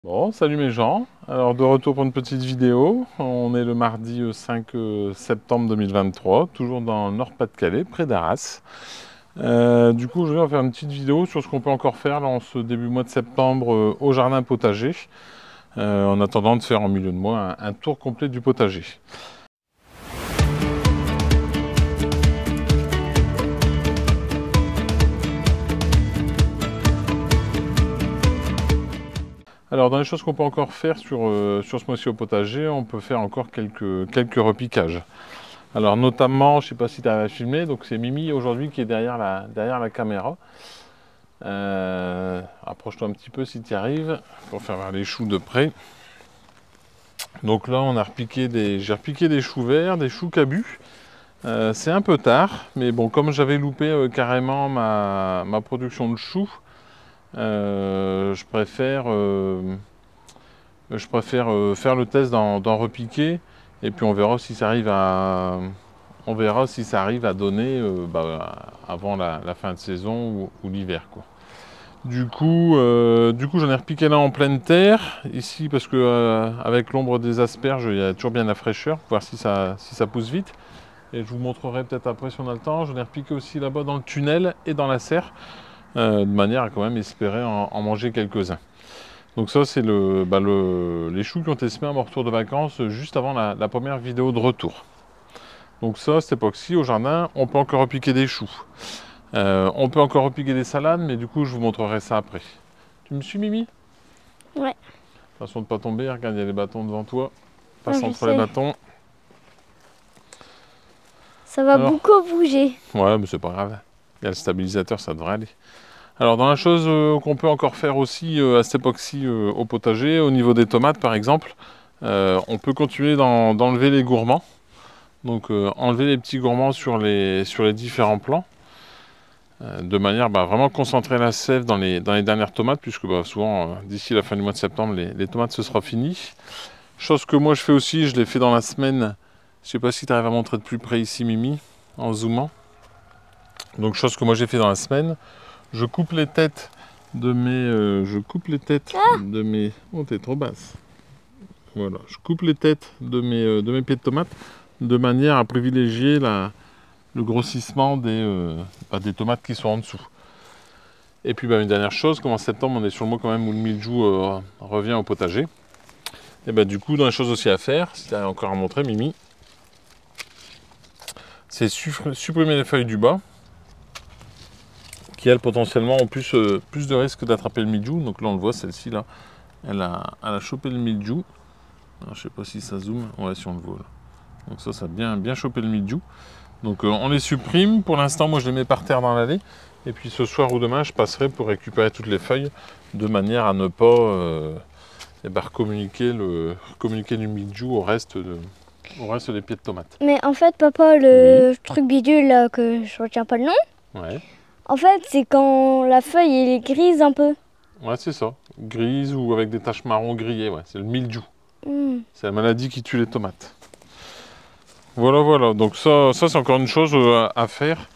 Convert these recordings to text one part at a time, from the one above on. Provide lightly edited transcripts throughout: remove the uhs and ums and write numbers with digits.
Bon, salut mes gens. Alors de retour pour une petite vidéo. On est le mardi 5 septembre 2023, toujours dans le Nord-Pas-de-Calais, près d'Arras. Du coup, je vais faire une petite vidéo sur ce qu'on peut encore faire là, en ce début mois de septembre au jardin potager, en attendant de faire en milieu de mois un tour complet du potager. Alors, dans les choses qu'on peut encore faire sur ce mois-ci au potager, on peut faire encore quelques repiquages. Alors, notamment, je ne sais pas si tu as filmé, donc c'est Mimi aujourd'hui qui est derrière la caméra. Approche-toi un petit peu si tu y arrives pour faire voir les choux de près. Donc là, j'ai repiqué des choux verts, des choux cabus. C'est un peu tard, mais bon, comme j'avais loupé carrément ma production de choux, je préfère faire le test d'en repiquer et puis on verra si ça arrive à donner avant la fin de saison ou l'hiver, quoi. Du coup j'en ai repiqué là en pleine terre ici parce que avec l'ombre des asperges il y a toujours bien la fraîcheur, voir si ça pousse vite. Et je vous montrerai peut-être après si on a le temps. J'en ai repiqué aussi là-bas dans le tunnel et dans la serre. De manière à quand même espérer en manger quelques-uns. Donc ça c'est les choux qui ont été semés à mon retour de vacances juste avant la première vidéo de retour. Donc ça, cette époque-ci au jardin, on peut encore repiquer des choux. On peut encore repiquer des salades, mais du coup je vous montrerai ça après. Tu me suis, Mimi? Ouais. Façon de ne pas tomber, regarde, il y a les bâtons devant toi. Passe Ouais, entre les bâtons. Ça va beaucoup bouger. Ouais, mais c'est pas grave. Il y a le stabilisateur, ça devrait aller. Alors dans la chose qu'on peut encore faire aussi à cette époque-ci au potager, au niveau des tomates par exemple, on peut continuer d'enlever les gourmands. Donc enlever les petits gourmands sur les différents plants, de manière vraiment concentrer la sève dans les dernières tomates, puisque souvent d'ici la fin du mois de septembre, les tomates ce sera fini. Chose que moi je fais aussi, je l'ai fait dans la semaine, je ne sais pas si tu arrives à montrer de plus près ici Mimi, en zoomant. Donc chose que moi j'ai fait dans la semaine. Je coupe les têtes de mes... Oh, t'es trop basse. Voilà, je coupe les têtes de mes pieds de tomates de manière à privilégier le grossissement des tomates qui sont en dessous. Et puis une dernière chose, comme en septembre on est sur le mois quand même où le mildiou revient au potager. Et du coup, dans les choses aussi à faire, si tu as encore à montrer Mimi, c'est supprimer les feuilles du bas, qui elles potentiellement ont plus de risque d'attraper le mildiou. Donc là on le voit, celle-ci là, elle a chopé le mildiou. Alors, je sais pas si ça zoome, ouais si on le voit là. Donc ça a bien chopé le mildiou. Donc on les supprime, pour l'instant moi je les mets par terre dans l'allée. Et puis ce soir ou demain je passerai pour récupérer toutes les feuilles, de manière à ne pas communiquer le mildiou au reste des pieds de tomates. Mais en fait papa, le truc bidule là, que je retiens pas le nom. Ouais. En fait c'est quand la feuille elle est grise un peu. Ouais c'est ça, grise ou avec des taches marron grillées, ouais, c'est le mildiou. C'est la maladie qui tue les tomates. Voilà, donc ça c'est encore une chose à faire.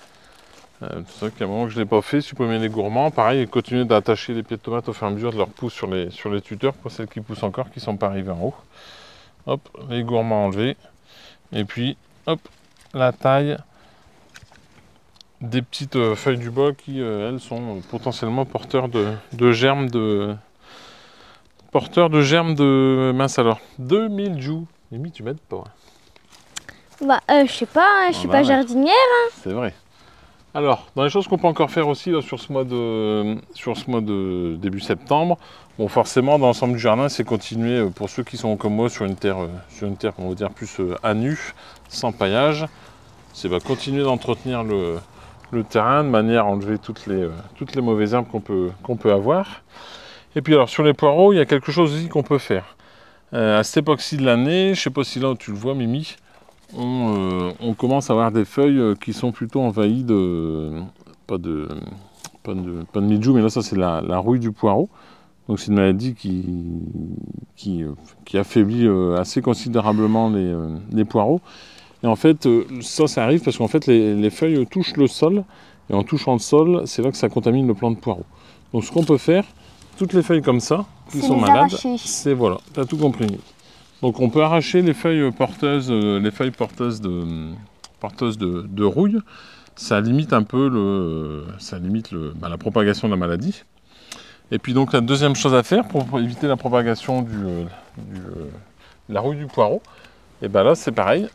C'est ça qu'à un moment que je ne l'ai pas fait, supprimer les gourmands. Pareil, continuer d'attacher les pieds de tomates au fur et à mesure de leur pousse sur les tuteurs, pour celles qui poussent encore, qui ne sont pas arrivées en haut. Hop, les gourmands enlevés. Et puis, hop, la taille des petites feuilles du bas qui, elles, sont potentiellement porteurs de germes de... Mince alors, de mildiou. Mimi, tu m'aides pas. Je sais pas, je suis pas jardinière. C'est vrai. Alors, dans les choses qu'on peut encore faire aussi là, sur ce mois de début septembre, bon forcément dans l'ensemble du jardin, c'est continuer pour ceux qui sont comme moi sur une terre on va dire plus à nu, sans paillage, c'est continuer d'entretenir le terrain de manière à enlever toutes les mauvaises herbes qu'on peut avoir. Et puis alors sur les poireaux, il y a quelque chose aussi qu'on peut faire. À cette époque-ci de l'année, je ne sais pas si là tu le vois Mimi, on commence à avoir des feuilles qui sont plutôt envahies pas de mildiou, mais là ça c'est la rouille du poireau. Donc c'est une maladie qui affaiblit assez considérablement les poireaux. Et en fait ça arrive parce qu'en fait les feuilles touchent le sol, et en touchant le sol c'est là que ça contamine le plant de poireau. Donc ce qu'on peut faire, toutes les feuilles comme ça, qui sont malades. C'est voilà, tu as tout compris. Donc on peut arracher les feuilles porteuses, de rouille. Ça limite un peu la propagation de la maladie. Et puis donc la deuxième chose à faire pour éviter la propagation de la rouille du poireau, et bien là c'est pareil.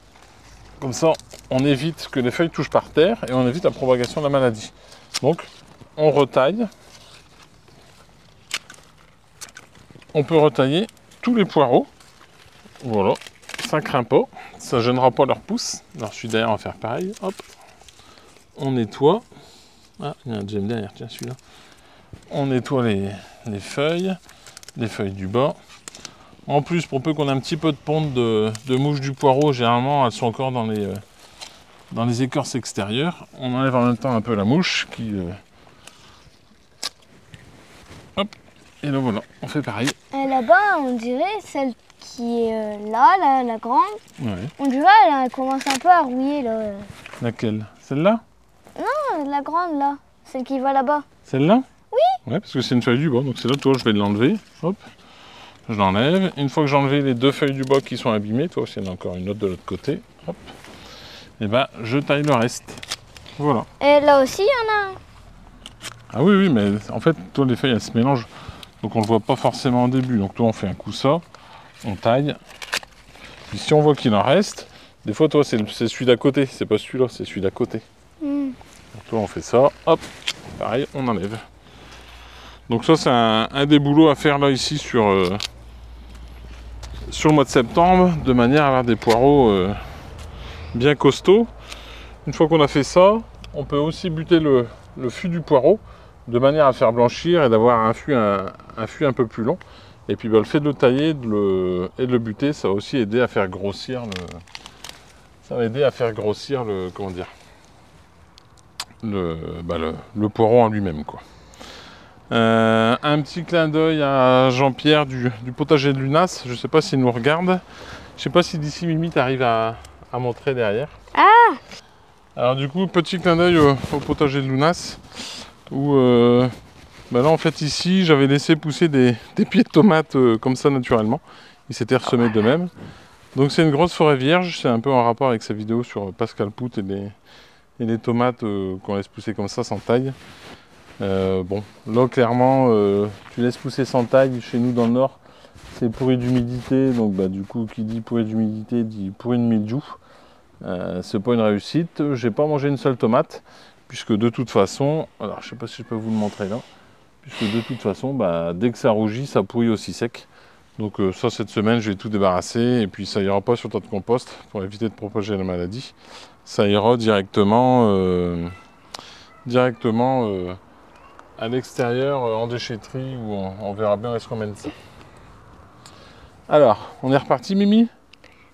Comme ça, on évite que les feuilles touchent par terre et on évite la propagation de la maladie. Donc, on retaille. On peut retailler tous les poireaux. Voilà, ça craint pas, ça gênera pas leur pouce. Alors, celui derrière, on va faire pareil. Hop, on nettoie. Ah, il y a un gemme derrière, tiens, celui-là. On nettoie les feuilles du bas. En plus, pour peu qu'on ait un petit peu de ponte de mouche du poireau, généralement elles sont encore dans les écorces extérieures. On enlève en même temps un peu la mouche qui... Hop, et là voilà, on fait pareil. Et là-bas, on dirait celle qui est là, la grande. Ouais. On dirait elle commence un peu à rouiller là. Laquelle? Celle-là? Non, la grande là, celle qui va là-bas. Celle-là? Oui. Ouais, parce que c'est une feuille du bas, donc c'est là, toi, je vais l'enlever. Hop. Je l'enlève. Une fois que j'ai enlevé les deux feuilles du bas qui sont abîmées, toi aussi il y en a encore une autre de l'autre côté, hop, et ben je taille le reste. Voilà. Et là aussi il y en a un. Ah oui, mais en fait, toi les feuilles elles se mélangent, donc on le voit pas forcément au début. Donc toi on fait un coup ça, on taille. Puis si on voit qu'il en reste, des fois toi c'est celui d'à côté, c'est pas celui-là, c'est celui d'à côté. Donc toi on fait ça, hop, pareil, on enlève. Donc ça c'est un des boulots à faire là ici sur le mois de septembre, de manière à avoir des poireaux bien costauds. Une fois qu'on a fait ça, on peut aussi buter le fût du poireau, de manière à faire blanchir et d'avoir un fût un peu plus long. Et puis le fait de le tailler et de le buter, ça va aussi aider à faire grossir le poireau en lui-même, quoi. Un petit clin d'œil à Jean-Pierre du potager de Lunas. Je ne sais pas s'il nous regarde. Je ne sais pas si d'ici Mimi tu arrives à montrer derrière. Ah! Alors du coup, petit clin d'œil au potager de Lunas. Où là en fait ici j'avais laissé pousser des pieds de tomates comme ça naturellement. Ils s'étaient ressemés d'eux-mêmes. Donc c'est une grosse forêt vierge. C'est un peu en rapport avec sa vidéo sur Pascal Pout et les tomates qu'on laisse pousser comme ça sans taille. Bon, là clairement, tu laisses pousser sans taille, chez nous dans le nord, c'est pourri d'humidité, donc du coup, qui dit pourri d'humidité dit pourri de mildiou. C'est pas une réussite. J'ai pas mangé une seule tomate, puisque de toute façon, alors je sais pas si je peux vous le montrer là, puisque de toute façon, dès que ça rougit, ça pourrit aussi sec. Donc ça, cette semaine, je vais tout débarrasser, et puis ça ira pas sur le tas de compost, pour éviter de propager la maladie. Ça ira directement à l'extérieur, en déchetterie, où on verra bien où est-ce qu'on mène ça. Alors, on est reparti, Mimi?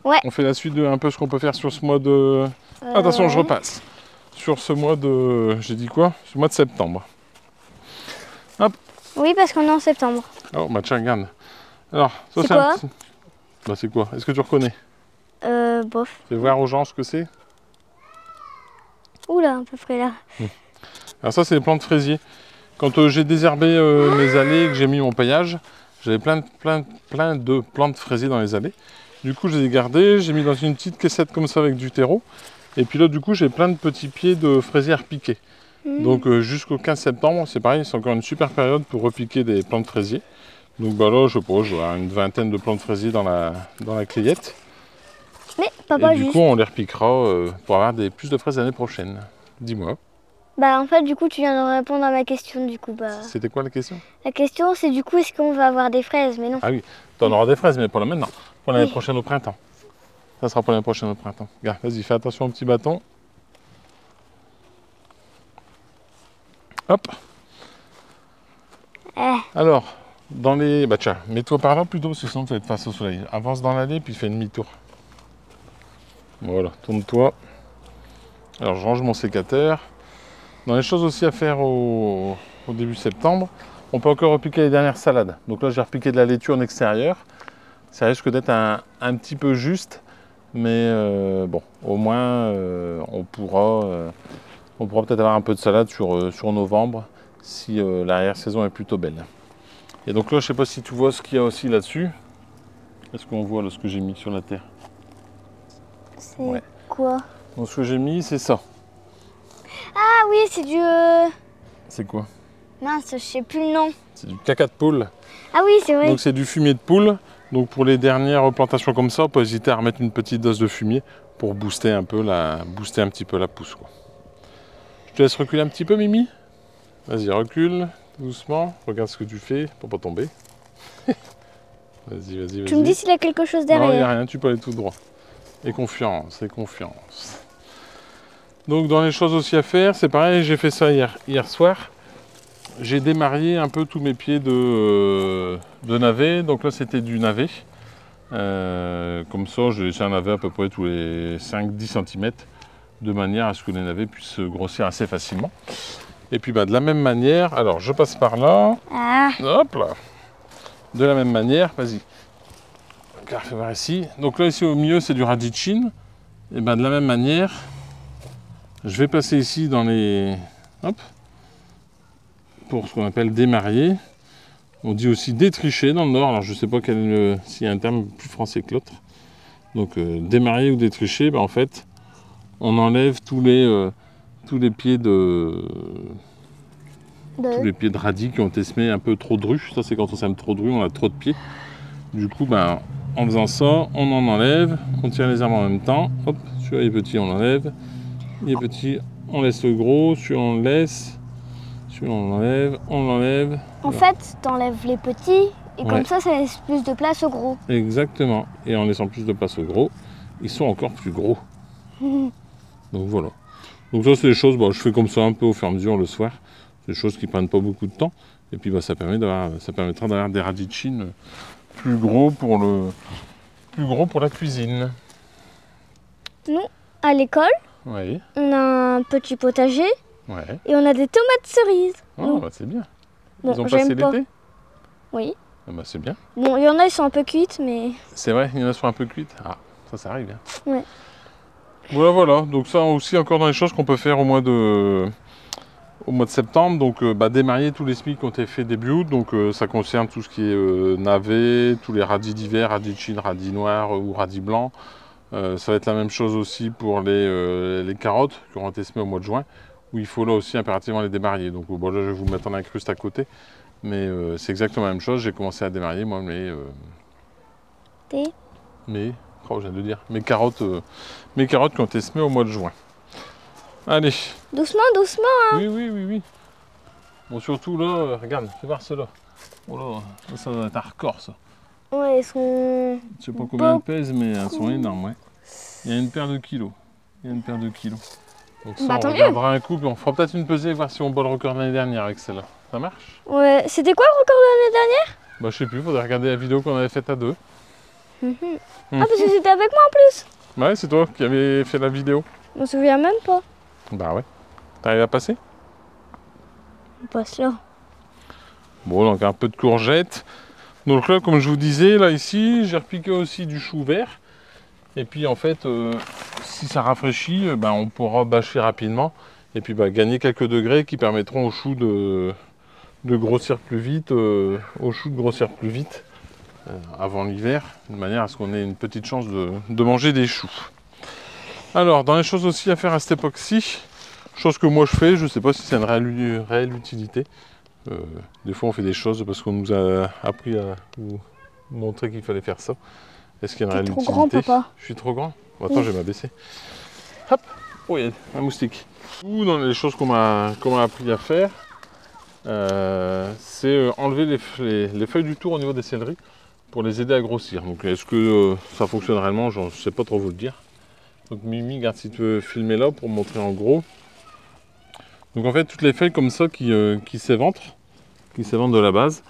Ouais. On fait la suite de un peu ce qu'on peut faire sur ce mois de... Attention, je repasse. Sur ce mois de... J'ai dit quoi? Ce mois de septembre. Hop. Oui, parce qu'on est en septembre. Oh, tiens, regarde. Alors, ça c'est quoi? C'est quoi? Est-ce que tu reconnais? Bof. Fais voir aux gens ce que c'est. Oula, un peu frais là. Alors ça, c'est les plantes fraisiers. Quand j'ai désherbé mes allées et que j'ai mis mon paillage, j'avais plein de plantes fraisiers dans les allées. Du coup, je les ai gardées, j'ai mis dans une petite caissette comme ça avec du terreau. Et puis là, du coup, j'ai plein de petits pieds de fraisières piquées. Donc jusqu'au 15 septembre, c'est pareil, c'est encore une super période pour repiquer des plantes fraisiers. Donc là, je sais pas, j'aurai une vingtaine de plantes fraisiers dans la clayette. Mais papa, et du coup, on les repiquera pour avoir plus de fraises l'année prochaine. Dis-moi. En fait, du coup, tu viens de répondre à ma question, du coup, C'était quoi la question? La question, c'est du coup, est-ce qu'on va avoir des fraises? Mais non. Ah oui, t'en auras des fraises, mais pas là maintenant. Pour l'année prochaine au printemps. Ça sera pour l'année prochaine au printemps. Regarde, vas-y, fais attention au petit bâton. Hop. Alors, dans les... tiens, mets-toi par là plutôt, parce que sinon tu vas être face au soleil. Avance dans l'allée, puis fais demi-tour. Voilà, tourne-toi. Alors, je range mon sécateur. Dans les choses aussi à faire au début septembre, on peut encore repiquer les dernières salades. Donc là, j'ai repiqué de la laitue en extérieur. Ça risque d'être un petit peu juste, mais bon, au moins, on pourra peut-être avoir un peu de salade sur novembre, si l'arrière-saison est plutôt belle. Et donc là, je sais pas si tu vois ce qu'il y a aussi là-dessus. Est-ce qu'on voit là, ce que j'ai mis sur la terre? C'est Ouais. quoi? Donc ce que j'ai mis, c'est ça. Ah oui, c'est du... C'est quoi? Mince, je sais plus le nom. C'est du caca de poule. Ah oui, c'est vrai. Donc c'est du fumier de poule. Donc pour les dernières plantations comme ça, on peut hésiter à remettre une petite dose de fumier pour booster un petit peu la pousse, quoi. Je te laisse reculer un petit peu, Mimi. Vas-y, recule doucement. Regarde ce que tu fais pour pas tomber. Vas-y, vas-y, vas-y. Tu me dis s'il y a quelque chose Non, il n'y a derrière. rien, tu peux aller tout droit. Et confiance, et confiance. Donc dans les choses aussi à faire, c'est pareil, j'ai fait ça hier soir. J'ai démarré un peu tous mes pieds de navet. Donc là c'était du navet. Comme ça, j'ai laissé un navet à peu près tous les 5-10 cm, de manière à ce que les navets puissent grossir assez facilement. Et puis de la même manière, alors je passe par là. Ah, Hop là. De la même manière, vas-y. Car fais voir ici. Donc là ici au milieu c'est du radicchine. Et de la même manière, je vais passer ici dans les... Hop. Pour ce qu'on appelle démarier. On dit aussi détricher dans le nord. Alors je ne sais pas s'il y a un terme plus français que l'autre. Donc démarier ou détricher, en fait, on enlève tous les pieds de... Tous les pieds de radis qui ont été semés un peu trop drus. Ça c'est quand on sème trop dru, on a trop de pieds. Du coup, en faisant ça, on en enlève, on tire les arbres en même temps. Hop, celui-là il est petit, on l'enlève. Il est petit, on laisse le gros, celui-là on le laisse. Celui-là on l'enlève, on l'enlève. en fait, t'enlèves les petits et Ouais. comme ça laisse plus de place aux gros. Exactement. Et en laissant plus de place aux gros, ils sont encore plus gros. Donc voilà. Donc ça c'est des choses, je fais comme ça un peu au fur et à mesure le soir. C'est des choses qui prennent pas beaucoup de temps. Et puis ça permettra d'avoir des radicchines plus gros pour la cuisine. Nous, à l'école, Oui. on a un petit potager Ouais. et on a des tomates cerises. Oh, c'est bien. Bon, Ils ont passé j'aime pas. l'été? Oui. Ah c'est bien. Bon, il y en a, ils sont un peu cuites, mais... C'est vrai, il y en a qui sont un peu cuites. Ah, ça arrive. Hein. Ouais. Voilà. Donc ça aussi encore dans les choses qu'on peut faire au mois de septembre. Donc démarier tous les semis qui ont été faits début août. Donc ça concerne tout ce qui est navet, tous les radis d'hiver, radicchines, radis noirs ou radis blancs. Ça va être la même chose aussi pour les carottes qui auront été semées au mois de juin, où il faut là aussi impérativement les démarier. Donc là je vais vous mettre en incruste à côté. Mais c'est exactement la même chose. J'ai commencé à démarier moi je viens de dire, mes carottes qui ont été semées au mois de juin. Allez. Doucement, doucement. Oui. Bon, surtout là, regarde, fais voir cela. Oh là, ça doit être un record ça. Ouais, ils sont... Je sais pas combien elles pèsent, mais elles sont énormes, ouais. Il y a une paire de kilos. Donc ça, on tant mieux. regardera un coup, puis on fera peut-être une pesée, voir si on bat le record de l'année dernière avec celle-là. Ça marche? Ouais, c'était quoi le record de l'année dernière? Je sais plus, faudrait regarder la vidéo qu'on avait faite à deux. Ah, parce que c'était avec moi en plus. Ouais, c'est toi qui avais fait la vidéo. Je me souviens même pas. Bah ouais. T'arrives à passer? On passe là. Bon, donc un peu de courgettes. Donc là, comme je vous disais, là ici, j'ai repiqué aussi du chou vert. Et puis en fait, si ça rafraîchit, on pourra bâcher rapidement. Et puis gagner quelques degrés qui permettront aux choux de grossir plus vite, avant l'hiver, de manière à ce qu'on ait une petite chance de manger des choux. Alors, dans les choses aussi à faire à cette époque-ci, chose que moi je fais, je ne sais pas si c'est une réelle utilité. Des fois on fait des choses parce qu'on nous a appris à nous montrer qu'il fallait faire ça. Est-ce qu'il y a une réelle utilité? Trop grand, papa. Je suis trop grand? Bon, attends, je vais m'abaisser. Hop! Oh, il y a un moustique. Ou dans les choses qu'on m'a appris à faire, c'est enlever les feuilles du tour au niveau des céleris pour les aider à grossir. Donc est-ce que ça fonctionne réellement? Je ne sais pas trop vous le dire. Donc Mimi, regarde si tu veux filmer là pour montrer en gros. Donc en fait toutes les feuilles comme ça qui s'éventrent de la base,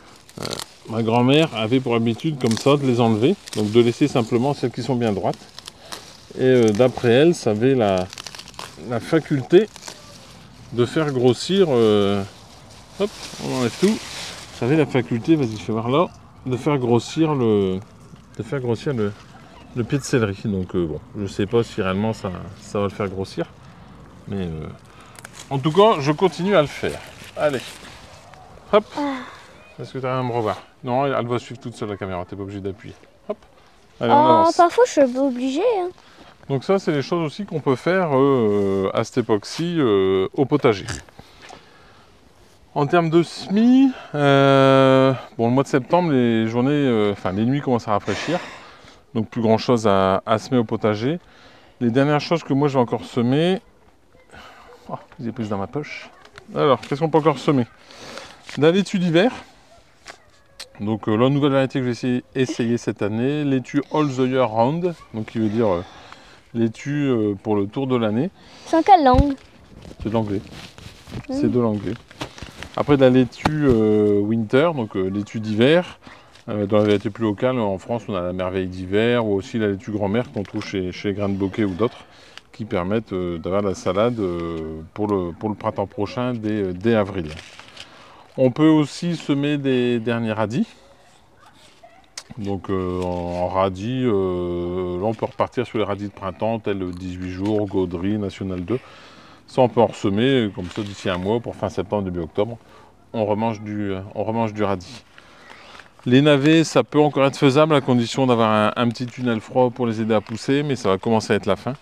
ma grand-mère avait pour habitude comme ça de les enlever, donc de laisser simplement celles qui sont bien droites. Et d'après elle, ça avait la faculté de faire grossir, hop, on enlève tout, ça avait la faculté, vas-y fais voir là, de faire grossir le pied de céleri. Donc bon, je sais pas si réellement ça va le faire grossir, mais en tout cas, je continue à le faire. Allez, hop. Est-ce que tu arrives à me revoir? Non, elle va suivre toute seule la caméra, t'es pas obligé d'appuyer. Hop. Allez, on Oh, avance. parfois je suis obligée. Hein. Donc ça, c'est les choses aussi qu'on peut faire à cette époque-ci au potager. En termes de semis, bon, le mois de septembre, les journées, les nuits commencent à rafraîchir. Donc plus grand chose à semer au potager. Les dernières choses que moi je vais encore semer. Oh, j'ai pris dans ma poche. Alors, qu'est-ce qu'on peut encore semer? De la laitue d'hiver. Donc la nouvelle variété que j'ai essayé cette année, laitue All the Year Round, donc qui veut dire laitue pour le tour de l'année. C'est en quelle langue? C'est de l'anglais. C'est de l'anglais. Après de la laitue Winter, donc laitue d'hiver. Dans la variété plus locale, en France, on a la merveille d'hiver ou aussi la laitue grand-mère qu'on trouve chez Grains de Bocquet ou d'autres qui permettent d'avoir la salade pour le printemps prochain dès avril. On peut aussi semer des derniers radis. Donc en radis, là on peut repartir sur les radis de printemps, tels 18 jours, Gaudry, National 2. Ça on peut en ressemer, comme ça d'ici un mois, pour fin septembre, début octobre, on remange du radis. Les navets, ça peut encore être faisable à condition d'avoir un petit tunnel froid pour les aider à pousser, mais ça va commencer à être la fin.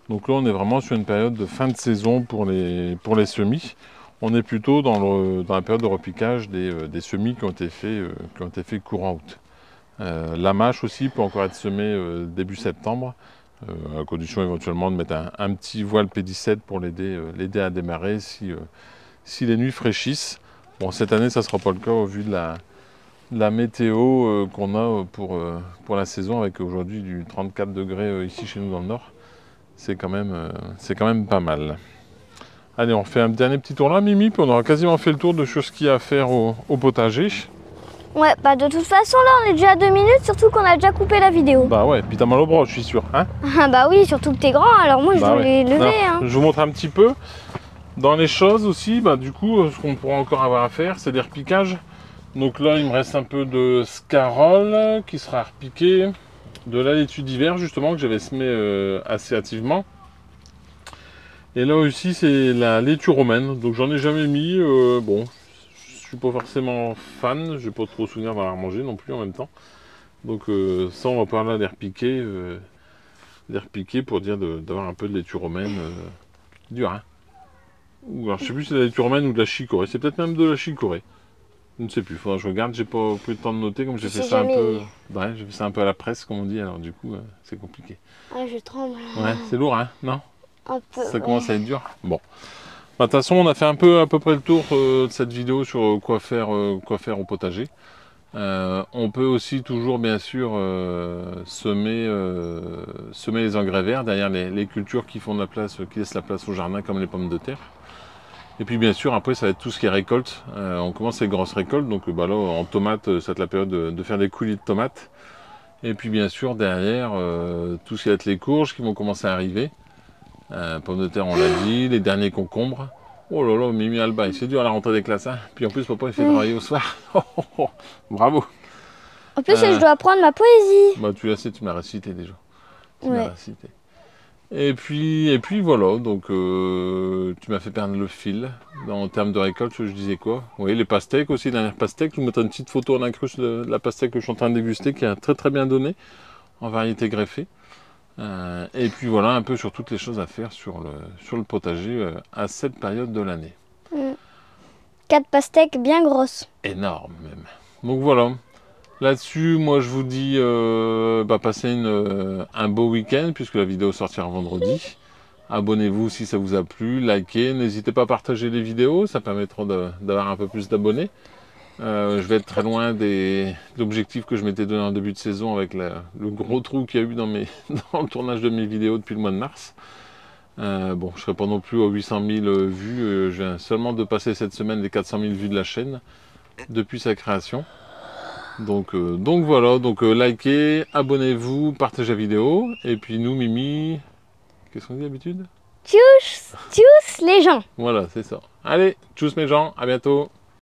Donc là on est vraiment sur une période de fin de saison pour les semis. On est plutôt dans la période de repiquage des semis qui ont été faits courant août. La mâche aussi peut encore être semée début septembre, à condition éventuellement de mettre un petit voile P17 pour l'aider à démarrer si les nuits fraîchissent. Bon, cette année ça ne sera pas le cas au vu de la météo qu'on a pour la saison, avec aujourd'hui du 34 degrés ici chez nous dans le nord. C'est quand même pas mal. Allez, on fait un dernier petit tour là, Mimi, puis on aura quasiment fait le tour de ce qu'il y a à faire au potager. Ouais, bah de toute façon là on est déjà à 2 minutes, surtout qu'on a déjà coupé la vidéo. Bah ouais, puis t'as mal au bras, je suis sûr, hein? Ah bah oui, surtout que t'es grand, alors moi je dois les lever. Alors, hein. je vous montre un petit peu. Dans les choses aussi, bah du coup, ce qu'on pourra encore avoir à faire, c'est des repiquages. Donc là, il me reste un peu de scarole qui sera repiqué, de la laitue d'hiver justement que j'avais semé assez hâtivement. Et là aussi, c'est la laitue romaine. Donc j'en ai jamais mis. Bon, je suis pas forcément fan. J'ai pas trop souvenir d'en avoir mangé non plus en même temps. Donc ça, on va pouvoir là les repiquer pour dire d'avoir un peu de laitue romaine du Rhin. Ou alors je sais plus si c'est de la laitue romaine ou de la chicorée. C'est peut-être même de la chicorée. Je ne sais plus. Faudra que je regarde. J'ai pas pris le temps de noter comme j'ai fait ça un peu. Ouais, j'ai fait ça un peu à la presse comme on dit. Alors du coup, c'est compliqué. Ah, je tremble. Ouais, c'est lourd, hein? Non? Un peu. Ça commence à être dur. Bon. De toute façon, on a fait à peu près le tour de cette vidéo sur quoi faire au potager. On peut aussi toujours, bien sûr, semer les engrais verts derrière les cultures qui laissent la place au jardin, comme les pommes de terre. Et puis, bien sûr, après, ça va être tout ce qui est récolte. On commence les grosses récoltes. Donc, là, en tomates, ça va être la période de faire des coulis de tomates. Et puis, bien sûr, derrière, tout ce qui va être les courges qui vont commencer à arriver. Pommes de terre, on l'a dit, les derniers concombres. Oh là là, Mimi Alba, c'est dur à la rentrée des classes. Hein. Puis en plus, papa, il fait travailler au soir. Bravo. En plus, je dois apprendre ma poésie. Bah, tu me l'as récité déjà. Tu m'as récité. Et puis voilà, donc tu m'as fait perdre le fil. En termes de récolte, je disais quoi? Oui, les pastèques aussi, dernière pastèque. Je vous mettrai une petite photo en incruste de la pastèque que je suis en train de déguster, qui a très très bien donné, en variété greffée. Et puis voilà un peu sur toutes les choses à faire sur le potager à cette période de l'année. 4 pastèques bien grosses. Énorme même. Donc voilà. Là-dessus, moi je vous dis passez un beau week-end puisque la vidéo sortira vendredi. Abonnez-vous si ça vous a plu, likez, n'hésitez pas à partager les vidéos, ça permettra d'avoir un peu plus d'abonnés. Je vais être très loin de l'objectif que je m'étais donné en début de saison avec le gros trou qu'il y a eu dans le tournage de mes vidéos depuis le mois de mars. Bon, je ne serai pas non plus aux 800 000 vues. Je viens seulement de passer cette semaine les 400 000 vues de la chaîne depuis sa création. Donc voilà, likez, abonnez-vous, partagez la vidéo. Et puis nous, Mimi, qu'est-ce qu'on dit d'habitude? Tchuss les gens. Voilà, c'est ça. Allez, tchuss mes gens, à bientôt.